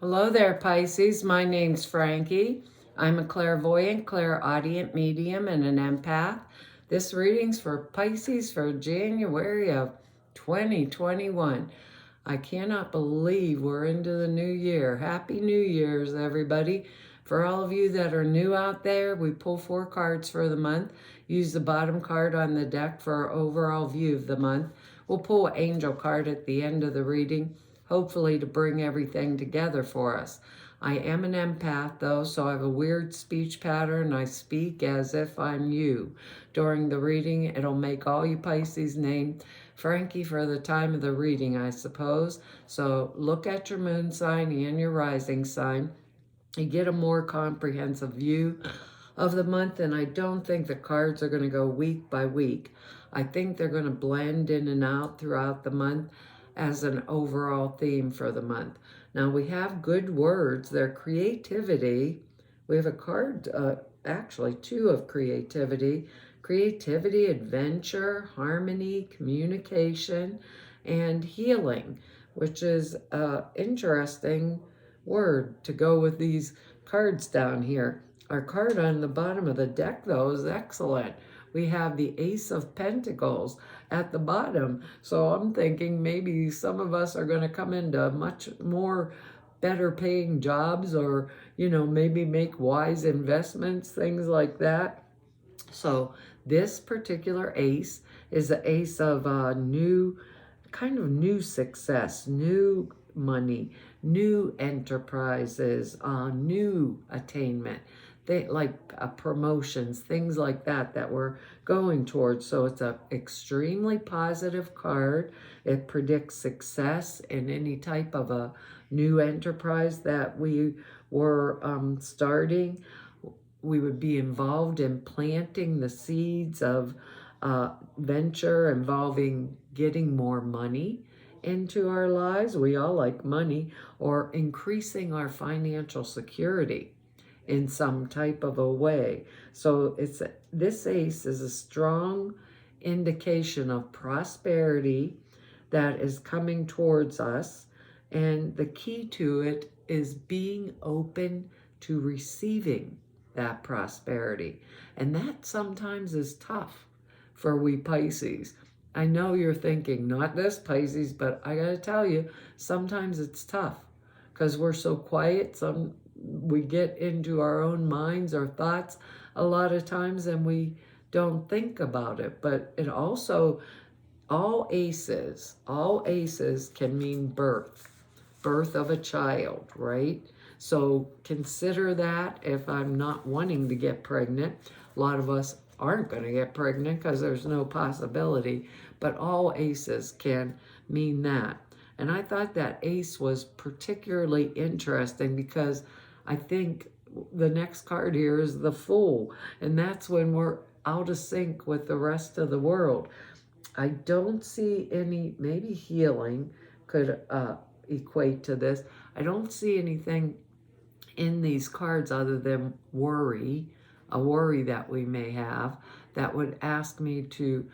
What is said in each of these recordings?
Hello there, Pisces. My name's Frankie. I'm a clairvoyant, clairaudient medium, and an empath. This reading's for Pisces for January of 2021. I cannot believe we're into the new year. Happy New Year's, everybody. For all of you that are new out there, we pull 4 cards for the month. Use the bottom card on the deck for our overall view of the month. We'll pull an angel card at the end of the reading, hopefully to bring everything together for us. I am an empath though, so I have a weird speech pattern. I speak as if I'm you. During the reading, it'll make all you Pisces name Frankie for the time of the reading, I suppose. So look at your moon sign and your rising sign. You get a more comprehensive view of the month, and I don't think the cards are going to go week by week. I think they're going to blend in and out throughout the month as an overall theme for the month. Now we have good words. They're creativity. We have a card, actually 2 of creativity. Creativity, adventure, harmony, communication, and healing, which is an interesting word to go with these cards down here. Our card on the bottom of the deck, though, is excellent. We have the Ace of Pentacles at the bottom. So I'm thinking maybe some of us are going to come into much more better paying jobs, or, maybe make wise investments, things like that. So this particular ace is the ace of new success, new money, new enterprises, new attainment, promotions, things like that we're going towards. So it's an extremely positive card. It predicts success in any type of a new enterprise that we were starting. We would be involved in planting the seeds of venture involving getting more money into our lives. We all like money, or increasing our financial security in some type of a way. So this ace is a strong indication of prosperity that is coming towards us, and the key to it is being open to receiving that prosperity. And that sometimes is tough for we Pisces. I know you're thinking, not this Pisces, but I gotta tell you, sometimes it's tough because we're so quiet. We get into our own minds or thoughts a lot of times, and we don't think about it. But it also, all aces can mean birth of a child, right? So consider that. If I'm not wanting to get pregnant, a lot of us aren't going to get pregnant because there's no possibility, but all aces can mean that. And I thought that ace was particularly interesting because I think the next card here is the Fool, and that's when we're out of sync with the rest of the world. I don't see any, maybe healing could equate to this. I don't see anything in these cards other than worry, a worry that we may have that would ask me to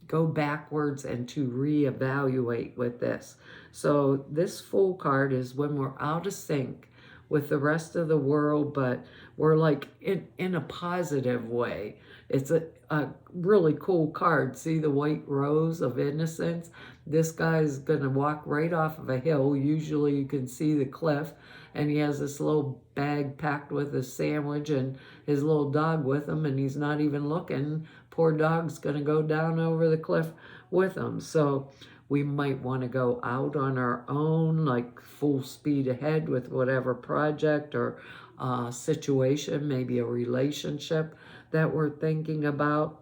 go backwards and to reevaluate with this. So this Fool card is when we're out of sync with the rest of the world, but we're like in a positive way. It's a really cool card. See the white rose of Innocence? This guy's gonna walk right off of a hill. Usually you can see the cliff, and he has this little bag packed with a sandwich and his little dog with him, and he's not even looking. Poor dog's gonna go down over the cliff with him. So we might want to go out on our own, like full speed ahead with whatever project or situation, maybe a relationship that we're thinking about.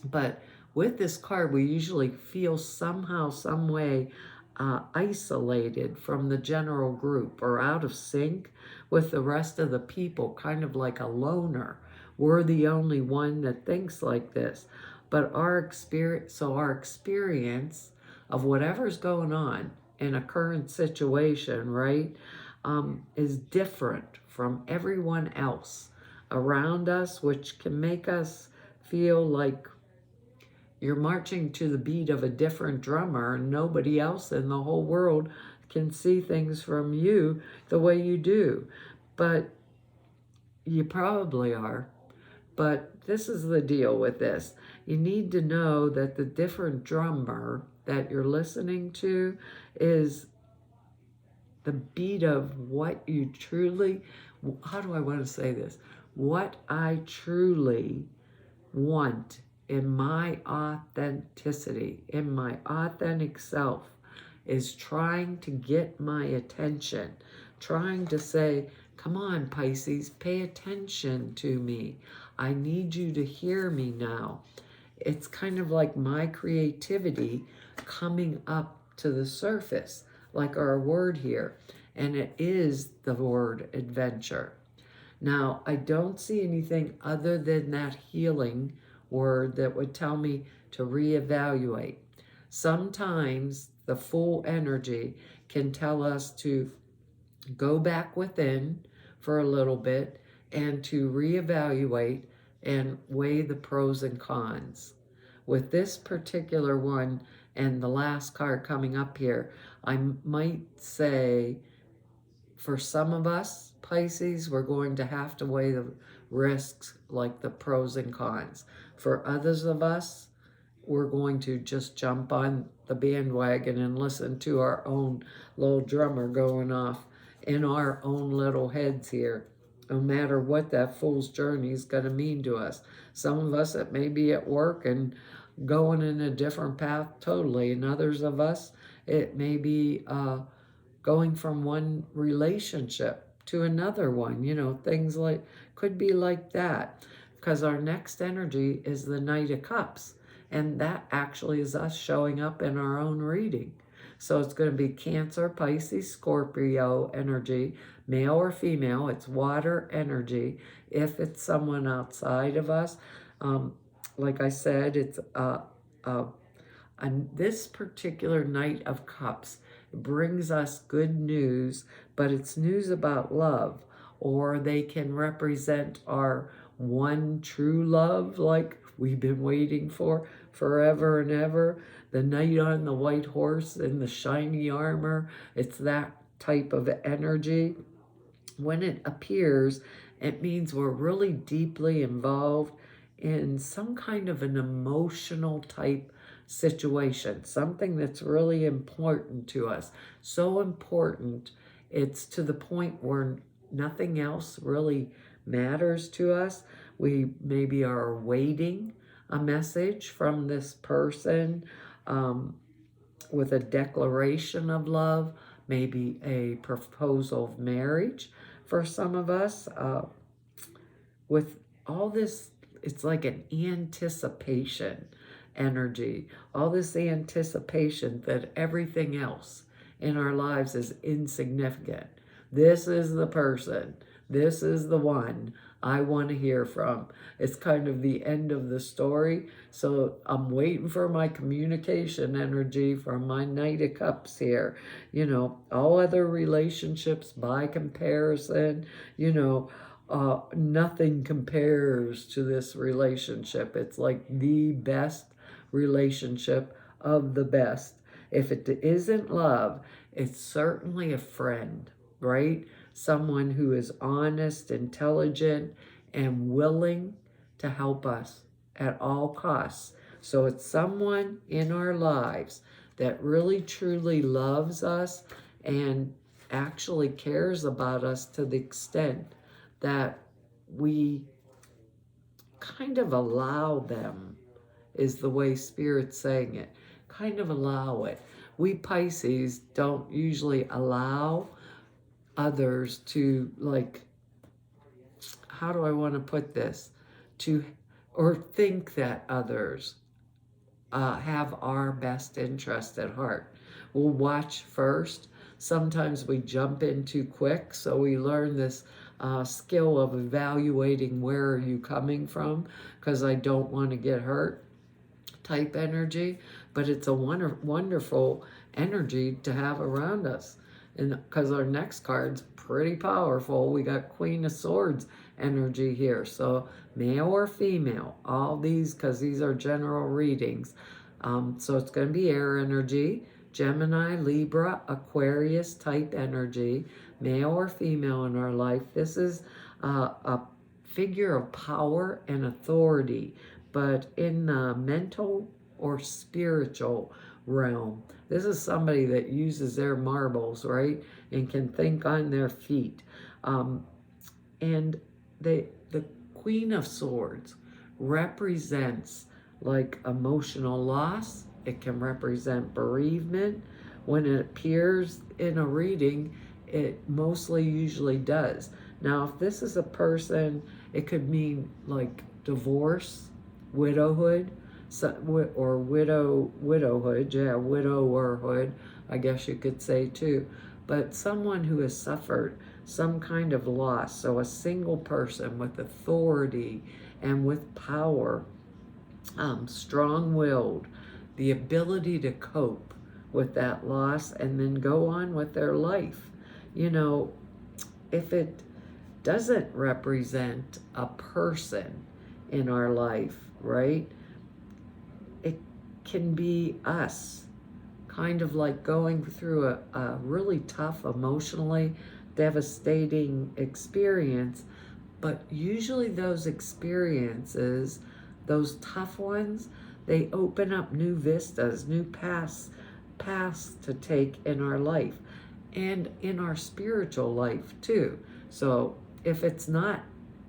But with this card, we usually feel somehow, some way isolated from the general group, or out of sync with the rest of the people, kind of like a loner. We're the only one that thinks like this. But our experience of whatever's going on in a current situation, right, is different from everyone else around us, which can make us feel like you're marching to the beat of a different drummer and nobody else in the whole world can see things from you the way you do. But you probably are. But this is the deal with this. You need to know that the different drummer that you're listening to is the beat of what you truly, how do I want to say this? What I truly want in my authenticity, in my authentic self, is trying to get my attention, trying to say, come on, Pisces, pay attention to me. I need you to hear me now. It's kind of like my creativity coming up to the surface, like our word here, and it is the word adventure. Now, I don't see anything other than that healing word that would tell me to reevaluate. Sometimes the full energy can tell us to go back within for a little bit and to reevaluate and weigh the pros and cons. With this particular one and the last card coming up here, I might say for some of us, Pisces, we're going to have to weigh the risks, like the pros and cons. For others of us, we're going to just jump on the bandwagon and listen to our own little drummer going off in our own little heads here, no matter what that fool's journey is going to mean to us. Some of us, it may be at work and going in a different path totally, and others of us, it may be going from one relationship to another one, things like, could be like that. Because our next energy is the Knight of Cups. And that actually is us showing up in our own reading. So it's going to be Cancer, Pisces, Scorpio energy, male or female. It's water energy. If it's someone outside of us, like I said, it's this particular Knight of Cups brings us good news, but it's news about love, or they can represent our one true love, like we've been waiting for forever and ever. The knight on the white horse in the shiny armor, it's that type of energy. When it appears, it means we're really deeply involved in some kind of an emotional type situation, something that's really important to us. So important, it's to the point where nothing else really matters to us. We maybe are waiting a message from this person with a declaration of love, maybe a proposal of marriage for some of us. With all this, it's like an anticipation energy, all this anticipation that everything else in our lives is insignificant. This is the person. This is the one I want to hear from. It's kind of the end of the story. So I'm waiting for my communication energy from my Knight of Cups here. All other relationships by comparison, nothing compares to this relationship. It's like the best relationship of the best. If it isn't love, it's certainly a friend, right? Someone who is honest, intelligent, and willing to help us at all costs. So it's someone in our lives that really truly loves us and actually cares about us to the extent that we kind of allow them, is the way Spirit's saying it. Kind of allow it. We Pisces don't usually allow others to, like, how do I want to put this? Or think that others have our best interest at heart. We'll watch first. Sometimes we jump in too quick, so we learn this skill of evaluating where are you coming from, because I don't want to get hurt type energy. But it's a wonderful energy to have around us. And because our next card's pretty powerful, we got Queen of Swords energy here. So male or female, all these, because these are general readings. So it's going to be air energy, Gemini, Libra, Aquarius type energy, male or female in our life. This is a figure of power and authority, but in the mental or spiritual realm. This is somebody that uses their marbles, right, and can think on their feet. And the Queen of Swords represents like emotional loss. It can represent bereavement. When it appears in a reading, it mostly usually does. Now, if this is a person, it could mean like divorce, widowhood, or widowhood, yeah, widowerhood, I guess you could say too. But someone who has suffered some kind of loss. So a single person with authority and with power, strong-willed, the ability to cope with that loss and then go on with their life. You know, if it doesn't represent a person in our life, right? It can be us, kind of like going through a really tough, emotionally devastating experience. But usually those experiences, those tough ones, they open up new vistas, new paths to take in our life and in our spiritual life too. So if it's not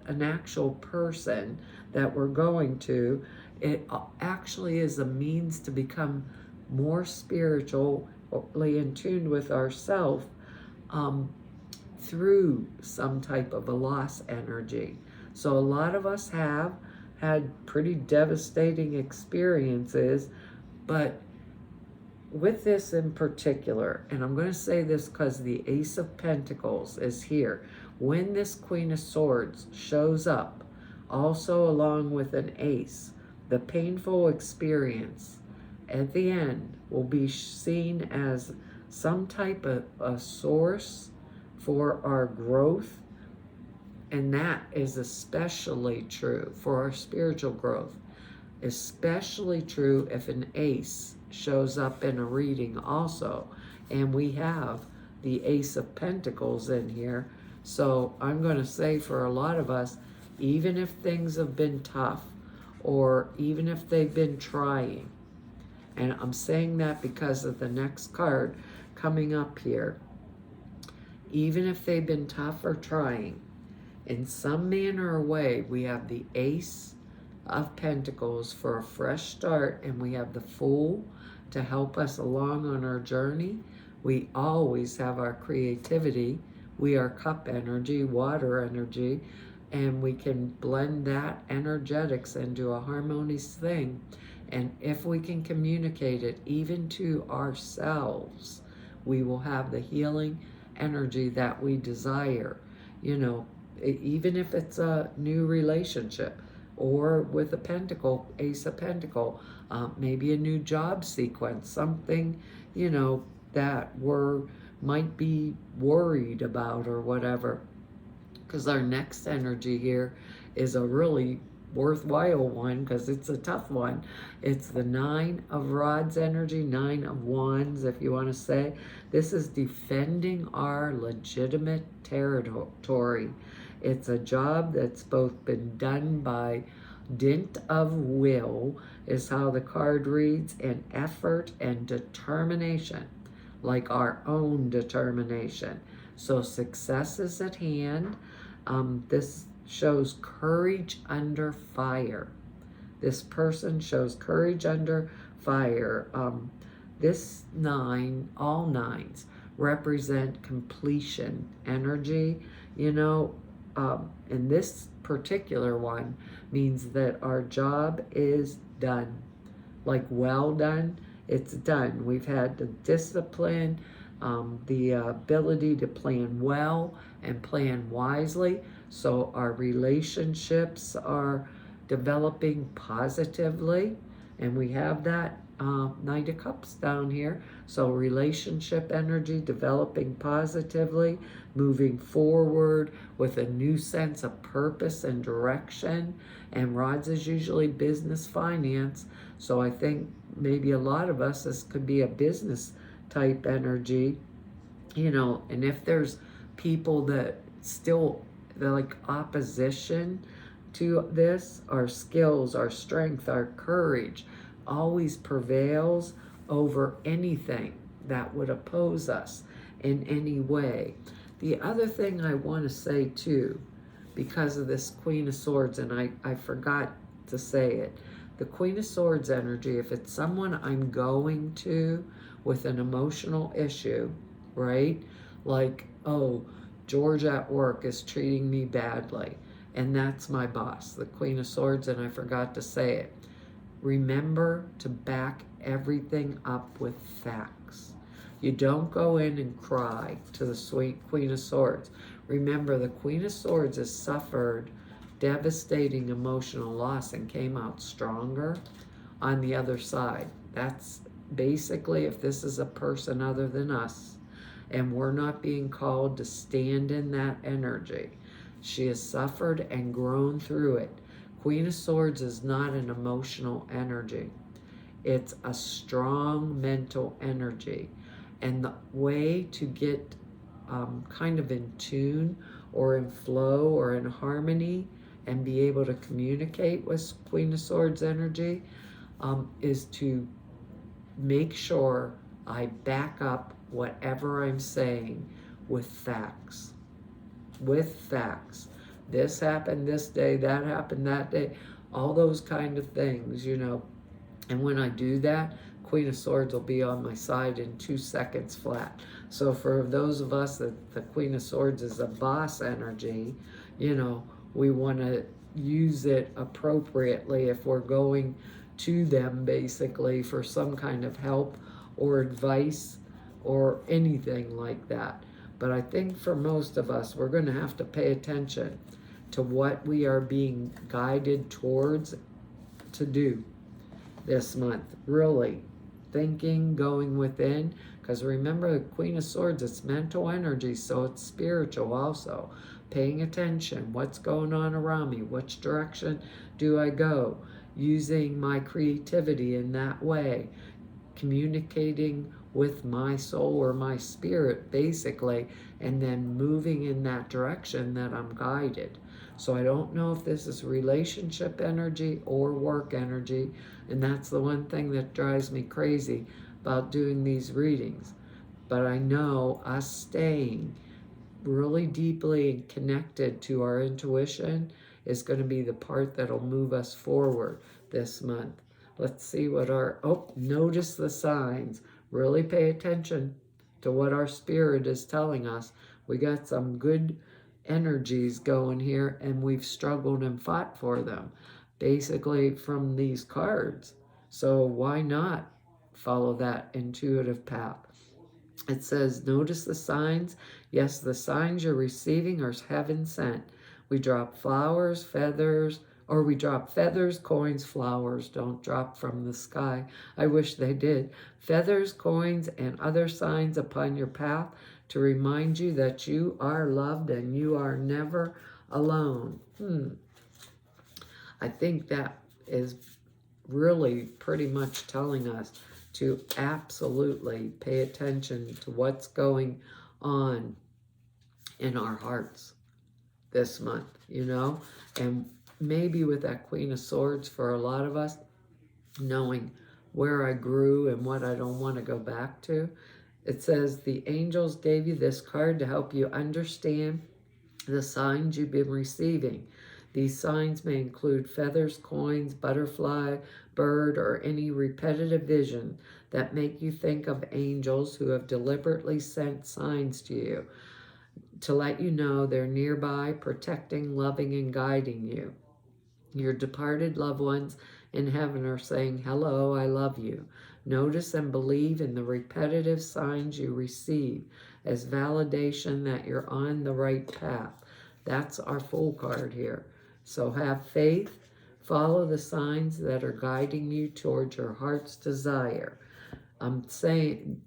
an actual person that we're going to, it actually is a means to become more spiritually in tune with ourselves, through some type of a loss energy. So a lot of us have had pretty devastating experiences, but with this in particular, and I'm going to say this because the Ace of Pentacles is here. When this Queen of Swords shows up, also along with an ace, the painful experience at the end will be seen as some type of a source for our growth, and that is especially true for our spiritual growth. Especially true if an ace shows up in a reading also, and we have the Ace of Pentacles in here. So I'm going to say for a lot of us, even if things have been tough, or even if they've been trying, and I'm saying that because of the next card coming up here, even if they've been tough or trying, in some manner or way, we have the Ace of Pentacles for a fresh start, and we have the Fool to help us along on our journey. We always have our creativity. We are cup energy, water energy, and we can blend that energetics into a harmonious thing. And if we can communicate it even to ourselves, we will have the healing energy that we desire. You know, even if it's a new relationship, or with a pentacle, Ace of Pentacle, maybe a new job sequence, something, you know, that might be worried about or whatever. Because our next energy here is a really worthwhile one, because it's a tough one. It's the Nine of Rods energy, Nine of Wands, if you want to say. This is defending our legitimate territory. It's a job that's both been done by dint of will, is how the card reads, and effort and determination, like our own determination. So success is at hand. This shows courage under fire. This person shows courage under fire. This nine, all nines, represent completion energy, you know, and this particular one means that our job is done, like well done. It's done. We've had the discipline, the ability to plan well and plan wisely. So our relationships are developing positively, and we have that Knight of Cups down here. So relationship energy developing positively, moving forward with a new sense of purpose and direction. And Rods is usually business finance. So I think maybe a lot of us, this could be a business type energy, you know, and if there's people that still, they're like opposition to this, our skills, our strength, our courage always prevails over anything that would oppose us in any way. The other thing I want to say too, because of this Queen of Swords, and I forgot to say it, the Queen of Swords energy, if it's someone I'm going to with an emotional issue, right? Like, oh, George at work is treating me badly, and that's my boss, the Queen of Swords, and I forgot to say it. Remember to back everything up with facts. You don't go in and cry to the sweet Queen of Swords. Remember, the Queen of Swords has suffered devastating emotional loss and came out stronger on the other side. That's basically, if this is a person other than us and we're not being called to stand in that energy, she has suffered and grown through it. Queen of Swords is not an emotional energy. It's a strong mental energy. And the way to get kind of in tune or in flow or in harmony and be able to communicate with Queen of Swords energy is to make sure I back up whatever I'm saying with facts. With facts. This happened this day, that happened that day, all those kind of things, you know. And when I do that, Queen of Swords will be on my side in 2 seconds flat. So for those of us that the Queen of Swords is a boss energy, you know, we want to use it appropriately if we're going to them basically for some kind of help or advice or anything like that. But I think for most of us, we're going to have to pay attention to what we are being guided towards to do this month. Really thinking, going within, because remember, the Queen of Swords, it's mental energy, so it's spiritual also. Paying attention, what's going on around me, which direction do I go, using my creativity in that way, communicating with my soul or my spirit basically, and then moving in that direction that I'm guided. So I don't know if this is relationship energy or work energy, and that's the one thing that drives me crazy about doing these readings. But I know us staying really deeply connected to our intuition is going to be the part that'll move us forward this month. Let's see what notice the signs. Really pay attention to what our spirit is telling us. We got some good energies going here, and we've struggled and fought for them, basically from these cards. So why not follow that intuitive path? It says, notice the signs. Yes, the signs you're receiving are heaven sent. We drop flowers, feathers, or we drop feathers, coins, flowers. Don't drop from the sky. I wish they did. Feathers, coins, and other signs upon your path to remind you that you are loved and you are never alone. I think that is really pretty much telling us to absolutely pay attention to what's going on in our hearts this month, you know? And maybe with that Queen of Swords for a lot of us, knowing where I grew and what I don't want to go back to. It says the angels gave you this card to help you understand the signs you've been receiving. These signs may include feathers, coins, butterfly, bird, or any repetitive vision that make you think of angels who have deliberately sent signs to you to let you know they're nearby, protecting, loving, and guiding you. Your departed loved ones in heaven are saying, hello, I love you. Notice and believe in the repetitive signs you receive as validation that you're on the right path. That's our Fool card here. So have faith. Follow the signs that are guiding you towards your heart's desire. I'm saying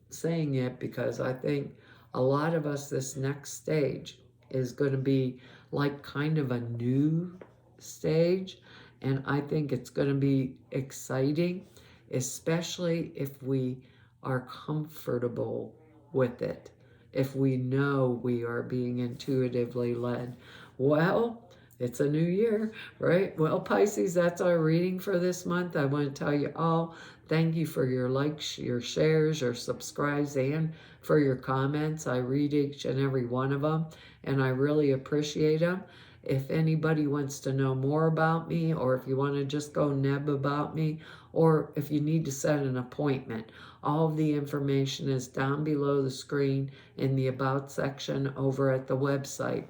it because I think a lot of us, this next stage is going to be like kind of a new stage, and I think it's going to be exciting, especially if we are comfortable with it, if we know we are being intuitively led. Well, it's a new year, right? Well, Pisces, that's our reading for this month. I want to tell you all, thank you for your likes, your shares, your subscribes, and for your comments. I read each and every one of them, and I really appreciate them. If anybody wants to know more about me, or if you want to just go neb about me, or if you need to set an appointment, all of the information is down below the screen in the About section over at the website.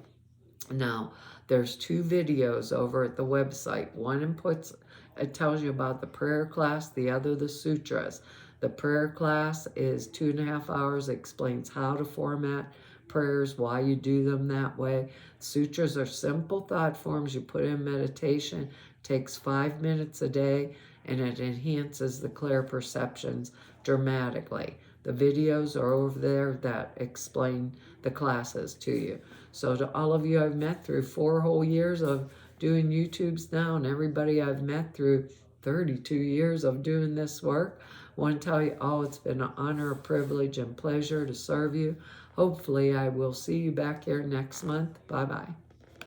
Now, there's 2 videos over at the website. One it tells you about the prayer class, the other the sutras. The prayer class is 2.5 hours, explains how to format prayers, why you do them that way. Sutras are simple thought forms you put in meditation, takes 5 minutes a day, and it enhances the clear perceptions dramatically. The videos are over there that explain the classes to you. So to all of you I've met through 4 whole years of doing YouTubes now, and everybody I've met through 32 years of doing this work, I want to tell you all it's been an honor, a privilege, and pleasure to serve you. Hopefully I will see you back here next month. Bye-bye.